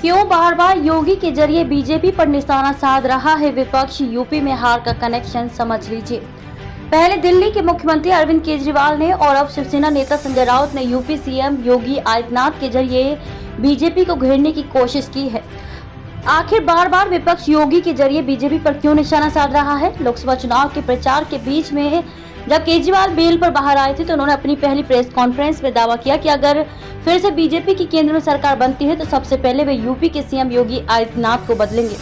क्यों बार बार योगी के जरिए बीजेपी पर निशाना साध रहा है विपक्ष? यूपी में हार का कनेक्शन समझ लीजिए। पहले दिल्ली के मुख्यमंत्री अरविंद केजरीवाल ने और अब शिवसेना नेता संजय राउत ने यूपी सीएम योगी आदित्यनाथ के जरिए बीजेपी को घेरने की कोशिश की है। आखिर बार बार विपक्ष योगी के जरिए बीजेपी पर क्यों निशाना साध रहा है? लोकसभा चुनाव के प्रचार के बीच में जब केजरीवाल बेल पर बाहर आए थे तो उन्होंने अपनी पहली प्रेस कॉन्फ्रेंस में दावा किया कि अगर फिर से बीजेपी की केंद्र में सरकार बनती है तो सबसे पहले वे यूपी के सीएम योगी आदित्यनाथ को बदलेंगे।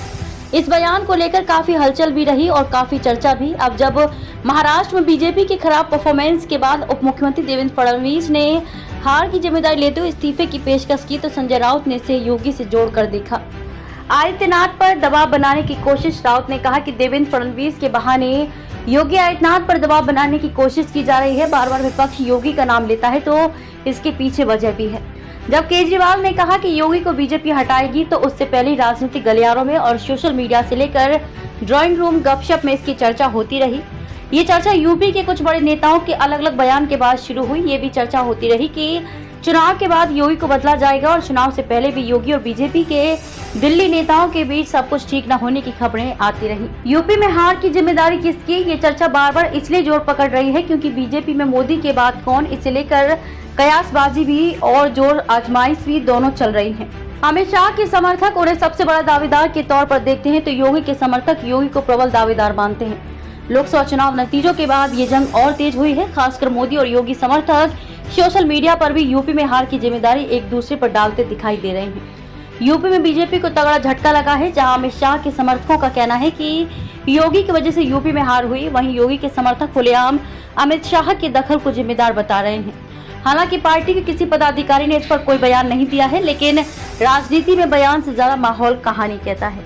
इस बयान को लेकर काफी हलचल भी रही और काफी चर्चा भी। अब जब महाराष्ट्र में बीजेपी की खराब परफॉर्मेंस के बाद उप मुख्यमंत्री देवेंद्र फडणवीस ने हार की जिम्मेदारी लेते हुए इस्तीफे की पेशकश की तो संजय राउत ने इसे योगी से जोड़कर देखा। आदित्यनाथ पर दबाव बनाने की कोशिश। राउत ने कहा कि देवेंद्र फडणवीस के बहाने योगी आदित्यनाथ पर दबाव बनाने की कोशिश की जा रही है। बार बार विपक्ष योगी का नाम लेता है तो इसके पीछे वजह भी है। जब केजरीवाल ने कहा कि योगी को बीजेपी हटाएगी तो उससे पहले राजनीतिक गलियारों में और सोशल मीडिया से लेकर ड्राइंग रूम गपशप में इसकी चर्चा होती रही। ये चर्चा यूपी के कुछ बड़े नेताओं के अलग अलग बयान के बाद शुरू हुई। ये भी चर्चा होती रही कि चुनाव के बाद योगी को बदला जाएगा और चुनाव से पहले भी योगी और बीजेपी के दिल्ली नेताओं के बीच सब कुछ ठीक न होने की खबरें आती रही। यूपी में हार की जिम्मेदारी किसकी? ये चर्चा बार बार इसलिए जोर पकड़ रही है क्योंकि बीजेपी में मोदी के बाद कौन, इसे लेकर कयासबाजी भी और जोर आजमाइश भी दोनों चल रही है। अमित शाह के समर्थक उन्हें सबसे बड़ा दावेदार के तौर पर देखते हैं तो योगी के समर्थक योगी को प्रबल दावेदार मानते हैं। लोकसभा चुनाव नतीजों के बाद ये जंग और तेज हुई है। खासकर मोदी और योगी समर्थक सोशल मीडिया पर भी यूपी में हार की जिम्मेदारी एक दूसरे पर डालते दिखाई दे रहे हैं। यूपी में बीजेपी को तगड़ा झटका लगा है। जहां अमित शाह के समर्थकों का कहना है कि योगी की वजह से यूपी में हार हुई, वहीं योगी के समर्थक खुलेआम अमित शाह के दखल को जिम्मेदार बता रहे हैं। हालांकि पार्टी के किसी पदाधिकारी ने इस पर कोई बयान नहीं दिया है, लेकिन राजनीति में बयान से ज्यादा माहौल कहानी कहता है।